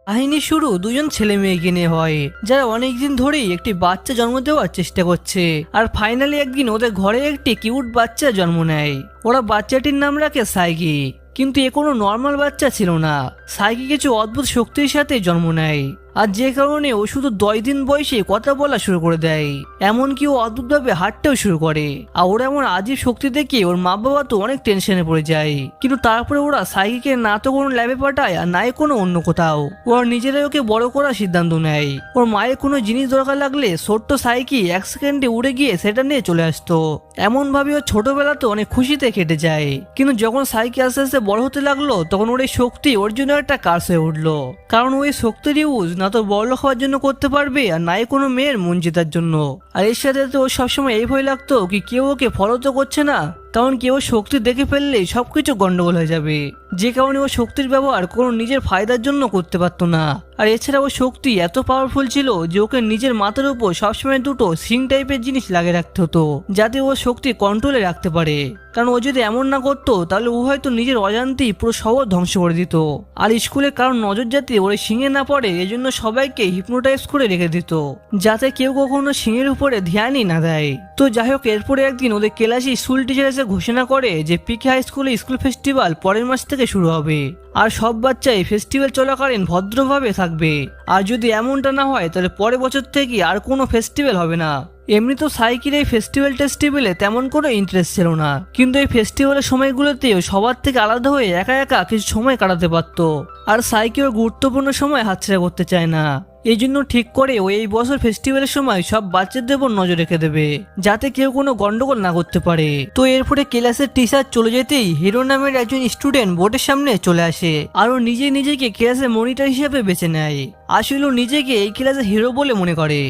কাহিনী শুরু দুজন ছেলে মেয়েকে নিয়ে হয়, যারা অনেকদিন ধরেই একটি বাচ্চা জন্ম দেওয়ার চেষ্টা করছে। আর ফাইনালি একদিন ওদের ঘরে একটি কিউট বাচ্চা জন্ম নেয়। ওরা বাচ্চাটির নাম রাখে সাইকি। কিন্তু এ কোনো নর্মাল বাচ্চা ছিল না। সাইকি কিছু অদ্ভুত শক্তির সাথে জন্ম নেয়, আর যে কারণে ও শুধু 10 দিন বয়সে কথা বলা শুরু করে দেয়। এমনকি ও অদ্ভুতভাবে হাঁটতেও শুরু করে। আর ওর এমন আজীব শক্তি দেখে ওর মা বাবা তো অনেক টেনশনে পড়ে যায়। কিন্তু তারপরে ওরা সাইকিকে না তো কোনো ল্যাবে পাঠায় আর নাই কোনো অন্য কোথাও। ওরা নিজেরাই ওকে বড় করার সিদ্ধান্ত নেয়। ওর মায়ের কোনো জিনিস দরকার লাগলে ছোট্ট সাইকি 1 সেকেন্ডে উড়ে গিয়ে সেটা নিয়ে চলে আসতো। এমন ভাবে ওর ছোটবেলা তো অনেক খুশিতে কেটে যায়। কিন্তু যখন সাইকি আস্তে আস্তে বড় হতে লাগলো, তখন ওর এই শক্তি ওর জন্য একটা কার্স হয়ে উঠলো। কারণ ওই শক্তির ইউজ না তো বড়লোক হওয়ার জন্য করতে পারবে, আর নাই কোনো মেয়ের মন জেতার জন্য। আর এর সাথে তো ওর সবসময় এই ভয় লাগতো কি কেউ ওকে ফলো তো করছে না, কারণ কেউ শক্তি দেখে ফেললে সবকিছু গন্ডগোল হয়ে যাবে। যে কারণে ও শক্তির ব্যবহার কোনো নিজের ফায়দার জন্য করতে পারতো না। আর এছাড়া ও শক্তি এত পাওয়ারফুল ছিল যে ওকে নিজের মাথার উপর সবসময় দুটো সিং টাইপের জিনিস লাগিয়ে রাখতে হতো, যাতে ও শক্তি কন্ট্রোলে রাখতে পারে। কারণ ও যদি এমন না করতো তাহলে ও হয়তো নিজের অজান্তেই পুরো শহর ধ্বংস করে দিত। আর স্কুলে কারণ নজর যাতে ওর সিংহে না পড়ে এজন্য সবাইকে হিপনোটাইজ করে রেখে দিত, যাতে কেউ কখনো সিংহের উপরে ধ্যানই না দেয়। তো যাই হোক, এরপরে একদিন ওদের ক্লাসে স্কুল টিচার এসে ঘোষণা করে যে পিকে হাই স্কুলে স্কুল ফেস্টিভ্যাল পরের মাস থেকে শুরু হবে। আর সব বাচ্চাই ফেস্টিভ্যাল চলাকালীন ভদ্রভাবে থাকবে। আর যদি এমনটা না হয় তাহলে পরের বছর থেকে আর কোনো ফেস্টিভ্যাল হবে না। এমনি তো সাইকির এই ফেস্টিভ্যাল টেস্টিভ্যালে তেমন কোনো ইন্টারেস্ট ছিল না, কিন্তু এই ফেস্টিভ্যালের সময়গুলোতেও সবার থেকে আলাদা হয়ে একা একা কিছু সময় কাটাতে পারত। আর সাইকি ওর গুরুত্বপূর্ণ সময় হাতছাড়া করতে চায় না। এই জন্য ঠিক করে ও এই বছর ফেস্টিভ্যালের সময় সব বাচ্চাদের উপর নজর রেখে দেবে, যাতে কেউ কোনো গন্ডগোল না করতে পারে। তো এরপরে ক্লাসের টিচার চলে যেতেই হিরো নামের একজন স্টুডেন্ট বোর্ডের সামনে চলে আসে। আর ও নিজেকে ক্লাসের মনিটর হিসেবে বেছে নেয়। আসলে ও নিজেকে এই ক্লাসের হিরো বলে মনে করে।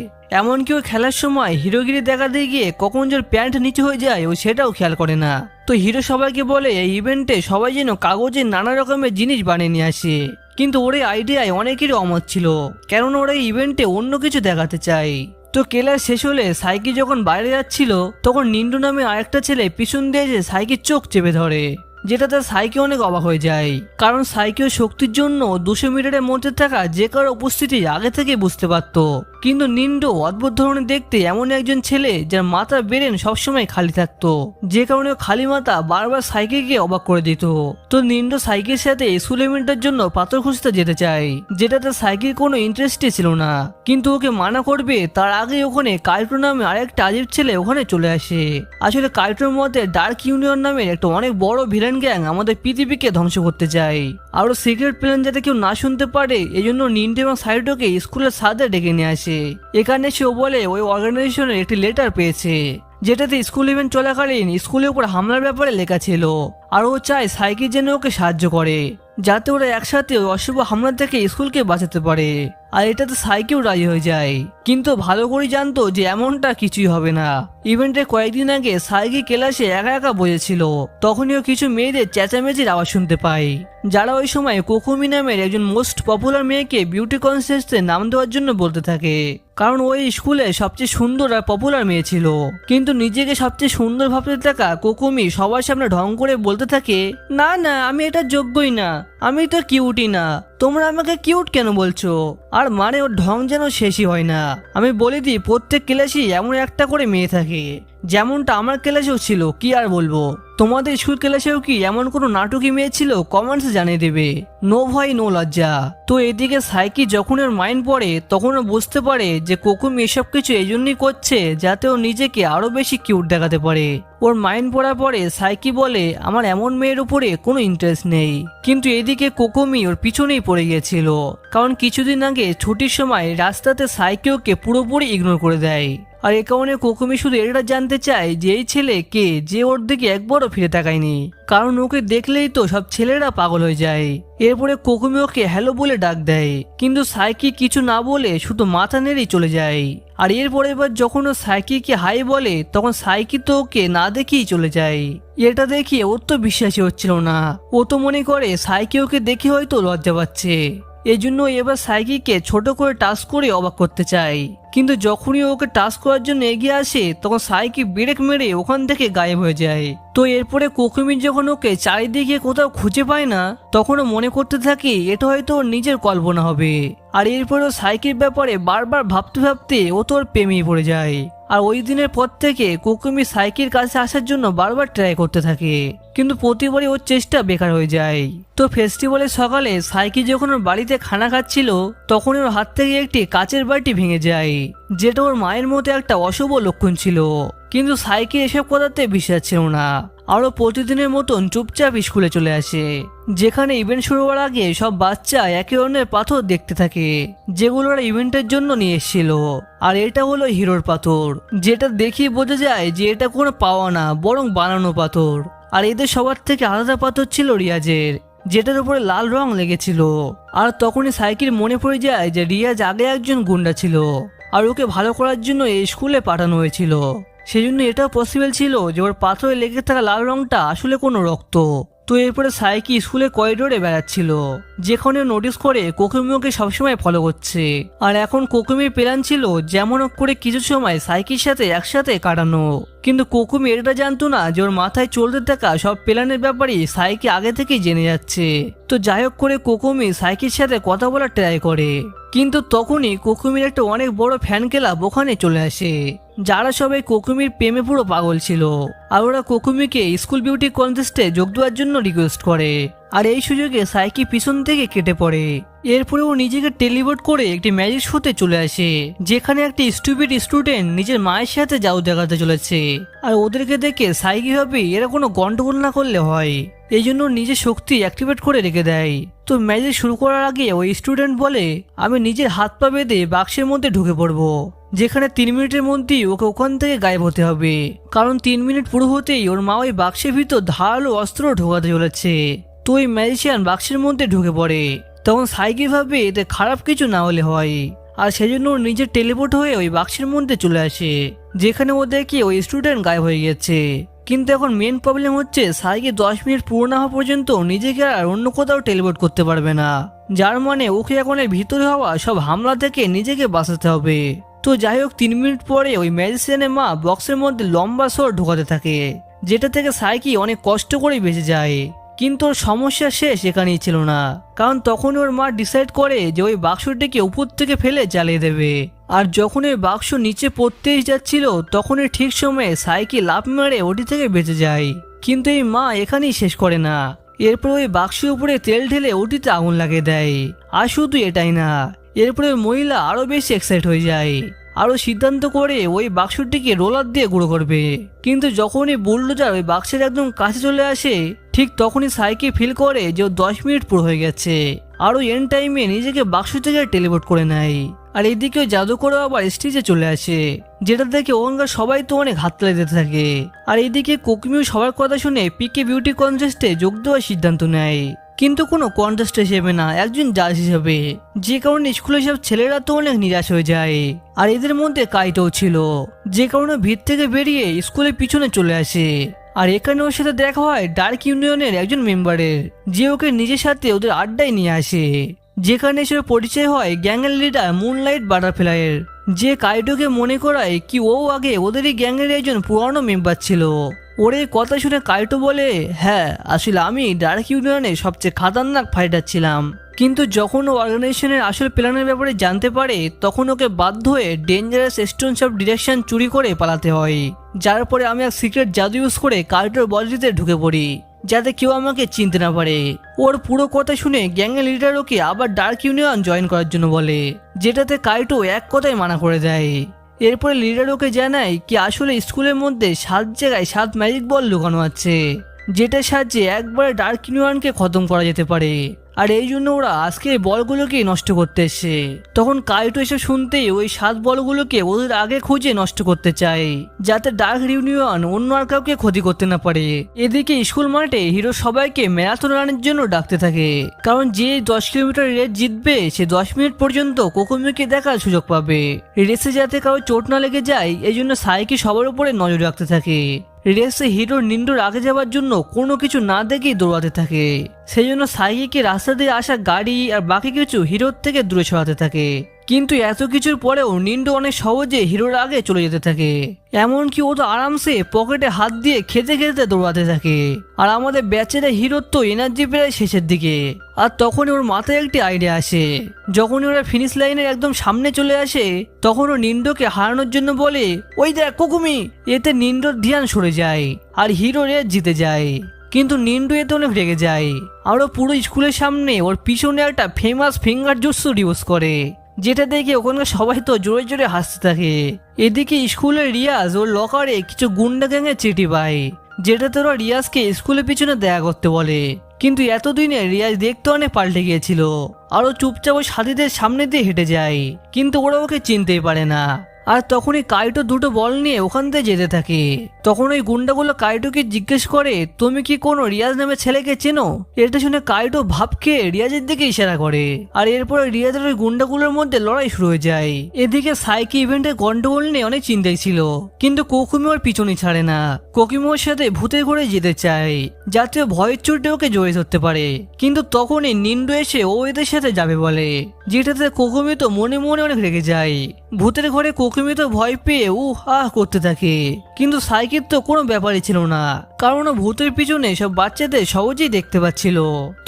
এমনকি ও খেলার সময় হিরোগিরি দেখাতে গিয়ে কখন যে প্যান্ট নিচে হয়ে যায় ও সেটাও খেয়াল করে না। তো হিরো সবাইকে বলে এই ইভেন্টে সবাই যেন কাগজের নানা রকমের জিনিস বানিয়ে নিয়ে আসে। কিন্তু ওর এই আইডিয়ায় অনেকেরই অমত ছিল, কারণ ওরা এই ইভেন্টে অন্য কিছু দেখাতে চায়। তো ক্লাস শেষ হলে সাইকি যখন বাইরে যাচ্ছিল, তখন নিন্ডু নামে আরেকটা ছেলে পিছন দিয়ে এসে সাইকির চোখ চেপে ধরে, যেটা তার সাইকি অনেক অবাক হয়ে যায়। কারণ সাইকিও শক্তির জন্য 200 মিটারের মধ্যে থাকা যে কারো উপস্থিতি আগে থেকে বুঝতে পারতো। কিন্তু নিন্ডো অদ্ভুত ধরনের দেখতে এমন একজন ছেলে যার মাথার ব্রেন সবসময় খালি থাকতো, যে কারণে খালি মাথা বারবার সাইকিকে অবাক করে দিত। তো নিন্ডো সাইকির সাথে স্কুল ইভেন্টের জন্য পাথর খুঁজতে যেতে চায়, যেটা তার সাইকির কোনো ইন্টারেস্টই ছিল না। কিন্তু ওকে মানা করবে তার আগে ওখানে কাইটো নামে আরেকটা আজীব ছেলে ওখানে চলে আসে। আসলে কাইটোর মধ্যে ডার্ক ইউনিয়ন নামের একটা অনেক বড় ভিলেন গ্যাং আমাদের পৃথিবীকে ধ্বংস করতে চায়। আর সিক্রেট প্ল্যান যাতে কেউ না শুনতে পারে এজন্য নিন্ডো এবং সাইটোকে স্কুলের সাথে ডেকে নিয়ে আসে। এখানে সেও বলে ওই অর্গানাইজেশনের একটি লেটার পেয়েছে, যেটাতে স্কুল ইভেন্ট চলাকালীন স্কুলের উপর হামলার ব্যাপারে লেখা ছিল। আর ও চায় সাইকি যেন ওকে সাহায্য করে, যাতে ওরা একসাথে ওই অশুভ হামলা থেকে স্কুলকে বাঁচাতে পারে। আর এটাতে সাইকিও রাজি হয়ে যায়, কিন্তু ভালো করে জানতো যে এমনটা কিছুই হবে না। ইভেন্টের কয়েকদিন আগে সাইকি ক্লাসে একা একা বসেছিল, তখনই কিছু মেয়েদের চেঁচামেচির আওয়াজ শুনতে পায়, যারা ওই সময় কোকোমি নামের একজন মোস্ট পপুলার মেয়েকে বিউটি কনটেস্টে নাম দেওয়ার জন্য বলতে থাকে। কারণ ওই স্কুলে সবচেয়ে সুন্দর আর পপুলার মেয়ে ছিল। কিন্তু নিজেকে সবচেয়ে সুন্দর ভাবতে থাকা কোকোমি সবার সামনে ঢং করে বলতে থাকে, না না, আমি এটা যোগ্যই না, আমি তো কিউটই না, তোমরা আমাকে কিউট কেন বলছো? আর মানে ওর ঢং যেন শেষই হয় না। আমি বলে দিই, প্রত্যেক ক্লাসেই এমন একটা করে মেয়ে থাকে, যেমনটা আমার ক্লাসেও ছিল। কি আর বলবো, তোমাদের স্কুল ক্লাসেও কি এমন কোনো নাটকই মেয়ে ছিল? কমেন্টসে জানিয়ে দেবে। নো ভয় নো লজ্জা। তো এদিকে সাইকি যখন ওর মাইন্ড পড়ে তখন ও বুঝতে পারে যে কোকুমি এসব কিছু এই জন্যই করছে যাতে ও নিজেকে আরো বেশি কিউট দেখাতে পারে। ওর মাইন্ড পড়ার পরে সাইকি বলে আমার এমন মেয়ের উপরে কোনো ইন্টারেস্ট নেই। কিন্তু এদিকে কোকুমি ওর পিছনেই পড়ে গিয়েছিল, কারণ কিছুদিন আগে ছুটির সময় রাস্তাতে সাইকি ওকে পুরোপুরি ইগনোর করে দেয়। আর এ কারণে কোকুমি শুধু এটা জানতে চায় যে এই ছেলে কে, যে ওর দিকে একবারও ফিরে তাকায়নি, কারণ ওকে দেখলেই তো সব ছেলেরা পাগল হয়ে যায়। এরপরে কোকুমি ওকে হ্যালো বলে ডাক দেয়, কিন্তু সাইকি কিছু না বলে শুধু মাথা নেড়েই চলে যায়। আর এরপরে এবার যখন ও সাইকিকে হাই বলে তখন সাইকি তো ওকে না দেখেই চলে যায়। এটা দেখে ওর তো বিশ্বাসই হচ্ছিল না। ও তো মনে করে সাইকি ওকে দেখে হয়তো লজ্জা পাচ্ছে। এই জন্য এবার সাইকিকে ছোট করে টাচ করে অবাক করতে চায়, কিন্তু যখনই ওকে টাচ করার জন্য এগিয়ে আসে তখন সাইকি ব্রেক মেরে ওখান থেকে গায়েব হয়ে যায়। তো এরপরে কোকুমি যখন ওকে চারিদিকে কোথাও খুঁজে পায় না তখনও মনে করতে থাকে এটা হয়তো ওর নিজের কল্পনা হবে। আর এরপরেও সাইকির ব্যাপারে বারবার ভাবতে ভাবতে ও তোর প্রেমেই পড়ে যায়। আর ওই দিনের পর থেকে কোকুমি সাইকির কাছে আসার জন্য বারবার ট্রাই করতে থাকে, কিন্তু প্রতিবারই ওর চেষ্টা বেকার হয়ে যায়। তো ফেস্টিভ্যালের সকালে সাইকি যখন ওর বাড়িতে খানা খাচ্ছিল তখন ওর হাত থেকে একটি কাচের বাটি ভেঙে যায়, যেটা ওর মায়ের মতো একটা অশুভ লক্ষণ ছিল। কিন্তু সাইকি এসব কথাতে বিশ্বাস ছিল না, আরো প্রতিদিনের মতন চুপচাপ স্কুলে চলে আসে, যেখানে ইভেন্ট শুরু হওয়ার আগে সব বাচ্চা একে অন্যের পাথর দেখতে থাকে যেগুলো ওরা ইভেন্টের জন্য নিয়ে এসেছিল। আর এটা হলো হিরোর পাথর, যেটা দেখেই বোঝা যায় যে এটা কোনো পাওয়া না বরং বানানো পাথর। আর এদের সবার থেকে আলাদা পাথর ছিল রিয়াজের, যেটার উপরে লাল রং লেগেছিল। আর তখনই সাইকির মনে পড়ে যায় যে রিয়াজ আগে একজন গুন্ডা ছিল আর ওকে ভালো করার জন্য এই স্কুলে পাঠানো হয়েছিল। সেজন্য এটাও পসিবল ছিল যে ওর পাথরে লেগে থাকা লাল রংটা আসলে কোনো রক্ত। তো এরপরে সাইকি স্কুলের করিডোরে বেড়াচ্ছিল, যেখানে নোটিস করে কোকুমি ওকে সবসময় ফলো করছে। আর এখন কোকুমির প্ল্যান ছিল যেমন করে কিছু সময় সাইকির সাথে একসাথে কাটানো, কিন্তু কোকুমি এটা জানতো না যে ওর মাথায় চলতে থাকা সব প্ল্যানের ব্যাপারে সাইকি আগে থেকেই জেনে যাচ্ছে। তো যাই হোক করে কোকুমি সাইকির সাথে কথা বলার ট্রাই করে, কিন্তু তখনই কোকুমির একটা অনেক বড় ফ্যান ক্লাব ওখানে চলে আসে, যারা সবাই কোকুমির প্রেমে পুরো পাগল ছিল। আর ওরা কোকুমিকে স্কুল বিউটি কন্টেস্টে যোগ দেওয়ার জন্য রিকোয়েস্ট করে। আর এই সুযোগে সাইকি পিছন থেকে কেটে পড়ে। এরপরে ও নিজেকে টেলিপোর্ট করে একটি ম্যাজিক শোতে চলে আসে, যেখানে একটি স্টুপিড স্টুডেন্ট নিজের মায়ের সাথে জাদু দেখাতে চলেছে। আর ওদেরকে দেখে সাইকি ভাবে এরা কোনো গন্ডগোল না করলে হয়, এই জন্য নিজের শক্তি অ্যাক্টিভেট করে রেখে দেয়। তো ম্যাজিক শুরু করার আগে ওই স্টুডেন্ট বলে আমি নিজের হাত পা বেঁধে বাক্সের মধ্যে ঢুকে পড়বো, যেখানে 3 মিনিটের মধ্যেই ওকে ওখান থেকে গায়েব হতে হবে, কারণ 3 মিনিট পুরো হতেই ওর মা ওই বাক্সের ভিতর ধারালো অস্ত্র ঢোকাতে চলেছে। তো ওই ম্যাজিশিয়ান বাক্সের মধ্যে ঢুকে পড়ে। তখন সাইকি ভাবে এতে খারাপ কিছু না হলে হয়, আর সেজন্য ওর নিজের টেলিপোর্ট হয়ে ওই বাক্সের মধ্যে চলে আসে, যেখানে ও দেখে ওই স্টুডেন্ট গায়েব হয়ে গেছে। কিন্তু এখন মেন প্রবলেম হচ্ছে সাইকি 10 মিনিট পুরো না হওয়া পর্যন্ত নিজেকে আর অন্য কোথাও টেলিপোর্ট করতে পারবে না, যার মানে ওকে এখন এর ভিতরে হওয়া সব হামলা থেকে নিজেকে বাঁচাতে হবে। তো যাই হোক 3 মিনিট পরে ওই ম্যাজিশিয়ানের মা বক্সের মধ্যে লম্বা সোর ঢোকাতে থাকে, যেটা থেকে সাইকি অনেক কষ্ট করে বেঁচে যায়। কিন্তু ওর সমস্যা শেষ এখানেই ছিল না, কারণ তখন ওর মা ডিসাইড করে যে ওই বাক্সটিকে উপর থেকে ফেলে জ্বালিয়ে দেবে। আর যখন ওই বাক্স নিচে পড়তেই যাচ্ছিল তখনই ঠিক সময়ে সাইকি লাফ মেরে ওটি থেকে বেঁচে যায়। কিন্তু এই মা এখানেই শেষ করে না, এরপর ওই বাক্সের উপরে তেল ঢেলে ওটিতে আগুন লাগিয়ে দেয়। আর শুধু এটাই না, এরপরে ওই মহিলা আরো বেশি এক্সাইট হয়ে যায়, আরো সিদ্ধান্ত করে ওই বাক্সটিকে রোলার দিয়ে গুঁড়ো করবে। কিন্তু যখনই বুলডোজার ওই বাক্সের একদম কাছে চলে আসে ঠিক তখনই সাইকি ফিল করে যে 10 মিনিট পুরো হয়ে গেছে, আরো এন্ড টাইমে নিজেকে বাক্স থেকে টেলিপোর্ট করে নেয়। আর এদিকে জাদু করে আবার স্টেজে চলে আসে, যেটা দেখে ওখানকার সবাই তো অনেক হাততালি দিতে থাকে। আর এদিকে কোকুমিও সবার কথা শুনে পিকে বিউটি কন্টেস্টে যোগ দেওয়ার সিদ্ধান্ত নেয়, কিন্তু কোনো কন্টেস্ট হিসেবে না, একজন জাজ হিসেবে, যে কারণে স্কুলের সব ছেলেরা তো অনেক নিরাশ হয়ে যায়। আর এদের মধ্যে কাইটোও ছিল, যে কারণে ভিড় থেকে বেরিয়ে স্কুলের পিছনে চলে আসে। আর এখানে ওর সাথে দেখা হয় ডার্ক ইউনিয়নের একজন মেম্বারের, যে ওকে নিজের সাথে ওদের আড্ডায় নিয়ে আসে, যেখানে এসে পরিচয় হয় গ্যাংয়ের লিডার মুনলাইট বাটারফ্লাইয়ের, যে কাইটোকে মনে করায় কি ও আগে ওদেরই গ্যাংয়ের একজন পুরানো মেম্বার ছিল। ওর এই কথা শুনে কাইটো বলে হ্যাঁ আসলে আমি ডার্ক ইউনিয়নের সবচেয়ে খাতারনাক ফাইটার ছিলাম, কিন্তু যখন ও অর্গানাইজেশনের আসল প্ল্যানের ব্যাপারে জানতে পারে তখন ওকে বাধ্য হয়ে ডেঞ্জারাস স্টোনস অফ ডিরেকশন চুরি করে পালাতে হয়, যার পরে আমি এক সিক্রেট জাদু ইউজ করে কাইটোর বডিতে ঢুকে পড়ি যাতে কেউ আমাকে চিনতে না পারে। ওর পুরো কথা শুনে গ্যাংয়ের লিডার ওকে আবার ডার্ক ইউনিয়ন জয়েন করার জন্য বলে, যেটাতে কাইটো এক কথায় মানা করে দেয়। এরপরে লিডার ওকে জানায় কি আসলে স্কুলের মধ্যে 7 জায়গায় 7 ম্যাজিক বল লুকানো আছে, যেটার সাহায্যে একবারে ডার্ক ইউনিয়নকে খতম করা যেতে পারে। আর এই জন্য ওরা আজকে বলগুলোকে নষ্ট করতে এসে। তখন কাইটো এসে শুনতেই ওই 7 বলগুলোকে ওদের আগে খুঁজে নষ্ট করতে চায়, যাতে ডার্ক ইউনিয়ন অন্য আর কাউকে ক্ষতি করতে না পারে। এদিকে স্কুল মাঠে হিরো সবাইকে ম্যারাথন রানের জন্য ডাকতে থাকে, কারণ যে 10 কিলোমিটার রেস জিতবে সে 10 মিনিট পর্যন্ত কোকুমিকে দেখার সুযোগ পাবে। রেসে যাতে কারো চোট না লেগে যায় এই জন্য সাইকি সবার উপরে নজর রাখতে থাকে। রেসে হিরোর নিন্ডোর আগে যাওয়ার জন্য কোনো কিছু না দেখেই দৌড়াতে থাকে। সেই জন্য সাইকিকে রাস্তা দিয়ে আসা গাড়ি আর বাকি কিছু হিরোর থেকে দূরে সরাতে থাকে। কিন্তু এত কিছুর পরেও নিন্ডো অনেক সহজে হিরোর আগে চলে যেতে থাকে। এমনকি ও তো আরামসে পকেটে হাত দিয়ে খেতে খেতে দৌড়াতে থাকে। আর আমাদের ব্যাচেরা হিরোর তো এনার্জি প্রায় শেষের দিকে। আর তখনই ওর মাথায় একটি আইডিয়া আসে। যখনই ওরা ফিনিশ লাইনের একদম সামনে চলে আসে তখন ও নিন্ডোকে হারানোর জন্য বলে, ওই দেখ কোকুমি। এতে নিন্ডোর ধ্যান সরে যায় আর হিরো রেস জিতে যায়। কিন্তু নিন্ডো এতে অনেক রেগে যায়। আর ও পুরো স্কুলের সামনে ওর পিছনে একটা ফেমাস ফিঙ্গার জুৎসু ইউজ করে, যেটা দেখে ওখানকার সবাই তো জোরে জোরে হাসতে থাকে। এদিকে স্কুলের রিয়াজ ওর লকারে কিছু গুন্ডা গ্যাংয়ের চিঠি পায়, যেটাতে ওরা রিয়াজকে স্কুলের পিছনে দেখা করতে বলে। কিন্তু এতদিনে রিয়াজ দেখতে অনেক পাল্টে গিয়েছিল। আরো চুপচাপ ওই সাথীদের সামনে দিয়ে হেঁটে যায়, কিন্তু ওরা ওকে চিনতেই পারে না। আর তখনই কাইটো দুটো বল নিয়ে ওখান থেকে যেতে থাকে। তখন ওই গুন্ডাগুলো কাইটোকে জিজ্ঞেস করে, তুমি কি কোনো রিয়াজ নামে ছেলেকে চেনো? এটা শুনে কাইটো ভাব খেয়ে রিয়াজের দিকে ইশারা করে। আর এরপরে রিয়াজের ওই গুন্ডাগুলোর মধ্যে লড়াই শুরু হয়ে যায়। এদিকে সাইকি ইভেন্টের গন্ডগোল নিয়ে অনেক চিন্তায় ছিল, কিন্তু কোকুমি ওর পিছনে ছাড়ে না। কোকুমি ওর সাথে ভূতের ঘরে যেতে চায়, যাতে ভয়ের চোটে ওকে জড়িয়ে ধরতে পারে। কিন্তু তখনই নিন্ডো এসে ও এদের সাথে যাবে বলে, যেটাতে কোকুমি তো মনে মনে অনেক রেগে যায়। ভূতের ঘরে কোকুমি তো ভয় পেয়ে আহ করতে থাকে। কিন্তু সাইকির তো কোনো ব্যাপারই ছিল না, কারণ ভূতের পিছনে সব বাচ্চাদের সহজেই দেখতে পাচ্ছিল।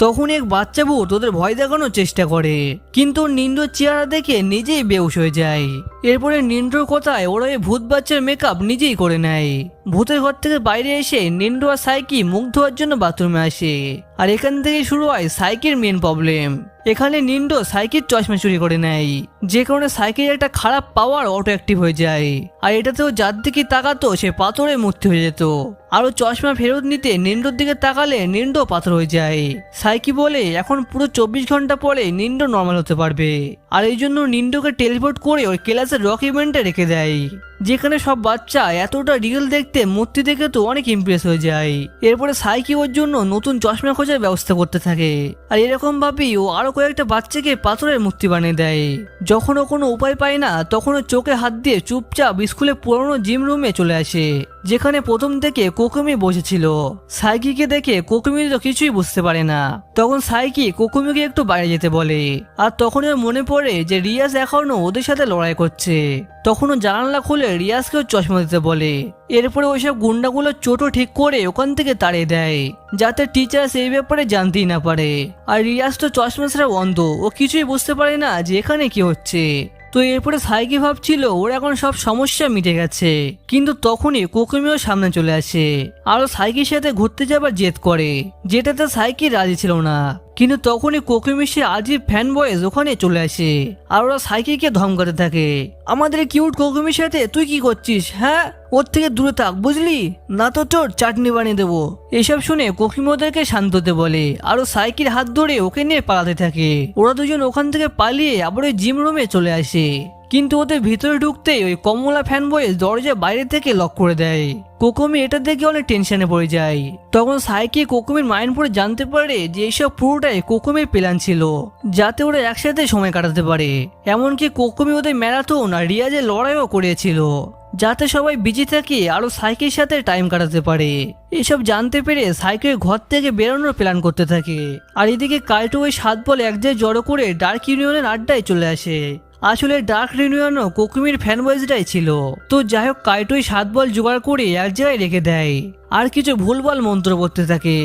তখন এক বাচ্চা ভূত ওদের ভয় দেখানোর চেষ্টা করে, কিন্তু নিন্ডোর চেহারা দেখে নিজেই বেহুশ হয়ে যায়। এরপরে নিন্ডোর কথায় ওরা এই ভূত বাচ্চার মেকআপ নিজেই করে নেয়। ভূতের ঘর থেকে বাইরে এসে নিন্ডো আর সাইকি মুখ ধোয়ার জন্য বাথরুমে আসে। আর এখান থেকে শুরু হয় সাইকির মেন প্রবলেম। এখানে নিন্ডো সাইকির চশমা চুরি করে নেয়, যে কারণে সাইকির একটা খারাপ পাওয়ার অটো অ্যাক্টিভ হয়ে যায়। আর এটাতেও যার দিকে তাকাতো সে পাথরে মূর্তি হয়ে যেত। আরো চশমা ফেরত নিতে নিন্ডোর দিকে তাকালে নিন্ডো পাথর হয়ে যায়। সাইকি বলে এখন পুরো 24 ঘন্টা পরে নিন্ডো নর্মাল হতে পারবে। আর এই জন্য নিন্ডোকে টেলিপোর্ট করে ওই ক্লাসের রক ইভেন্টে রেখে দেয়, যেখানে সব বাচ্চা এতটা রিয়েল দেখতে মূর্তি দেখে তো অনেক ইমপ্রেস হয়ে যায়। এরপরে সাইকি ওর জন্য নতুন চশমা খোঁজার ব্যবস্থা করতে থাকে। আর এরকম ভাবেই ও আরো কয়েকটা বাচ্চাকে পাথরের মূর্তি বানিয়ে দেয়। যখন ও কোনো উপায় পায় না তখন ও চোখে হাত দিয়ে চুপচাপ স্কুলে পুরনো জিম রুমে চলে আসে, যেখানে প্রথম থেকে কোকুমি বসেছিল। সাইকিকে দেখে কোকুমি তো কিছুই বুঝতে পারে না। তখন সাইকি কোকুমিকে একটু বাইরে যেতে বলে। আর তখন ওর মনে পড়ে যে রিয়াজ এখনো ওদের সাথে লড়াই করছে। তখনও জানালা খুলে রিয়াজকেও চশমা দিতে বলে। এরপরে ওইসব গুন্ডাগুলো চোটও ঠিক করে ওখান থেকে তাড়িয়ে দেয়, যাতে টিচার সেই ব্যাপারে জানতেই না পারে। আর রিয়াজ তো চশমা ছাড়া অন্ধ, ও কিছুই বুঝতে পারে না যে এখানে কি হচ্ছে। তো এরপরে সাইকি ভাবছিল ওর এখন সব সমস্যা মিটে গেছে, কিন্তু তখনই কোকুমিও সামনে চলে আসে। আরো সাইকির সাথে ঘুরতে যাবার জেদ করে, যেটাতে সাইকি রাজি ছিল না। কিন্তু তখনই কোকুমি সে আজিব ফ্যান বয়েজ ওখানে চলে আসে। আর ওরা সাইকিকে ধমকাতে থাকে, আমাদের কিউট কোকুমির সাথে তুই কি করছিস? হ্যাঁ, ওর থেকে দূরে থাক বুঝলি, না তো তোর চাটনি বানিয়ে দেবো। এসব শুনে কোকুমি ওদেরকে শান্ত হতে বলে। আরো সাইকির হাত ধরে ওকে নিয়ে পালাতে থাকে। ওরা দুজন ওখান থেকে পালিয়ে আবার ওই জিম রুমে চলে আসে। কিন্তু ওদের ভিতরে ঢুকতেই ওই কমলা ফ্যান বয়েজ দরজা বাইরে থেকে লক করে দেয়। কোকুমি এটা দেখে অনেক টেনশনে পড়ে যায়। তখন সাইকি কোকুমির মাইন্ড পড়ে জানতে পারে যে এইসব পুরোটাই কোকুমির প্ল্যান ছিল, যাতে ওরা একসাথে সময় কাটাতে পারে। এমনকি কোকুমি ওদের ম্যারাথন আর রিয়াজের লড়াইও করেছিল, যাতে সবাই বিজি থাকে আরো সাইকির সাথে টাইম কাটাতে পারে। এসব জানতে পেরে সাইকির ঘর থেকে বেরোনোর প্ল্যান করতে থাকে। আর এদিকে কাইটো ওই 7 বল এক জায়গায় জড়ো করে ডার্ক ইউনিয়নের আড্ডায় চলে আসে। আসলে ডার্ক ইউনিয়নও কোকুমির ফ্যানবয়েজটাই ছিল। তো যাই হোক, কাইটোই 7 বল জোগাড় করে এক জায়গায় রেখে দেয় আর কিছু ভুলভাল মন্ত্র পড়তে থাকে,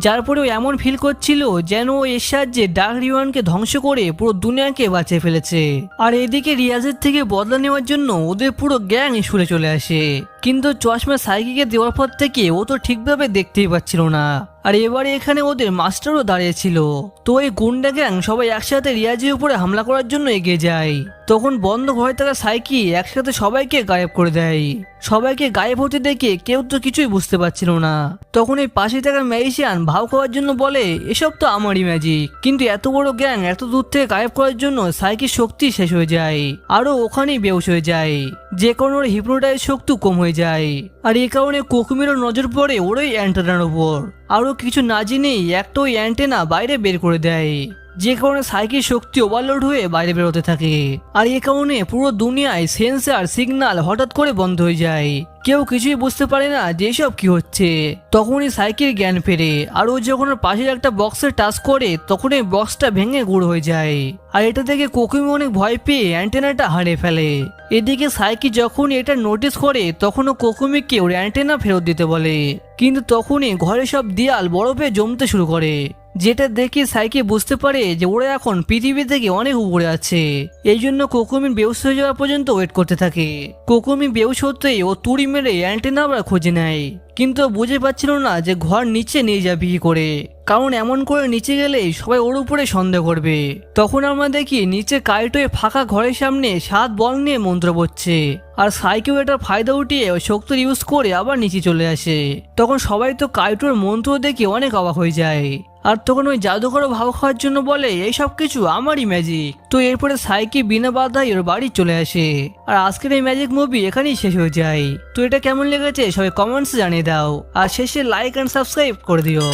যার পরেও এমন ফিল করছিল যেন ও এর সাহায্যে ডার্ক ইউনিয়নকে ধ্বংস করে পুরো দুনিয়াকে বাঁচিয়ে ফেলেছে। আর এদিকে রিয়াজের থেকে বদলা নেওয়ার জন্য ওদের পুরো গ্যাং স্কুলে চলে আসে। কিন্তু চশমা সাইকিকে দেওয়ার পর থেকে ও তো ঠিকভাবে দেখতেই পাচ্ছিল না। আর এবারে এখানে ওদের মাস্টারও দাঁড়িয়েছিল। তো এই গুন্ডা গ্যাং সবাই একসাথে রিয়াজের উপরে হামলা করার জন্য এগিয়ে যায়। তখন বন্ধ ঘরে থাকা সাইকি একসাথে সবাইকে গায়েব করে দেয়। সবাইকে গায়েব হতে দেখে কেউ তো কিছুই বুঝতে পারছিল না। তখন এই পাশে থাকা ম্যাজিশিয়ান ভাও খাওয়ার জন্য বলে, এসব তো আমারই ম্যাজিক। কিন্তু এত বড় গ্যাং এত দূর থেকে গায়েব করার জন্য সাইকির শক্তি শেষ হয়ে যায়। আরো ওখানেই বেহুশ হয়ে যায়, যে কারণে ওর হিপনোটাইজ শক্তি কম হয়ে যায়। আর এই কারণে কোকুমিরও নজর পড়ে ওর ওই অ্যান্টেনার উপর। আরো কিছু না জেনেই একটা ওই অ্যান্টেনা বাইরে বের করে দেয়। যে কারণে সাইকির শক্তি ওভারলোড হয়ে বাইরে বেরোতে থাকে। আর এ কারণে পুরো দুনিয়ায় সেন্সার সিগন্যাল হঠাৎ করে বন্ধ হয়ে যায়। কেউ কিছুই বুঝতে পারে না যে এসব কি হচ্ছে। তখনই সাইকির জ্ঞান ফেরে, আর ও যখন ওর পাশের একটা বক্সে টাচ করে তখন এই বক্সটা ভেঙে গুঁড়ো হয়ে যায়। আর এটা দেখে কোকুমি অনেক ভয় পেয়ে অ্যান্টেনাটা হারিয়ে ফেলে। এদিকে সাইকি যখন এটা নোটিস করে তখন ও কোকুমিকে ওর অ্যান্টেনা ফেরত দিতে বলে, কিন্তু তখনই ঘরে সব দেয়াল বরফে জমতে শুরু করে, যেটা দেখে সাইকি বুঝতে পারে যে ওরা এখন পৃথিবী থেকে অনেক উপরে আছে। এই জন্য কোকুমি বেহুশ হয়ে যাওয়া পর্যন্ত ওয়েট করতে থাকে। কোকুমি বেহুশ হতেই ও তুড়ি মেরে অ্যান্টেনা আবার খুঁজে নেয়, কিন্তু বুঝে পাচ্ছিল না যে ঘর নিচে নিয়ে যাবে কি করে, কারণ এমন করে নিচে গেলেই সবাই ওর উপরে সন্দেহ করবে। তখন আমরা দেখি নিচে কাইটোয় ফাঁকা ঘরের সামনে 7 বল নিয়ে মন্ত্র পড়ছে, আর সাইকেও এটার ফায়দা উঠিয়ে ওই শক্তির ইউজ করে আবার নিচে চলে আসে। তখন সবাই তো কাইটোর মন্ত্র দেখে অনেক অবাক হয়ে যায়, আর তখন ওই জাদুঘর ভাব খাওয়ার জন্য বলে এই সব কিছু আমারই ম্যাজিক। তো এরপরে সাইকি বিনা বাধায় ওর বাড়ি চলে আসে। আর আজকের এই ম্যাজিক মুভি এখানেই শেষ হয়ে যায়। তো এটা কেমন লেগেছে সবাই কমেন্টসে জানিয়ে দাও, আর শেষে লাইক এন্ড সাবস্ক্রাইব করে দিও।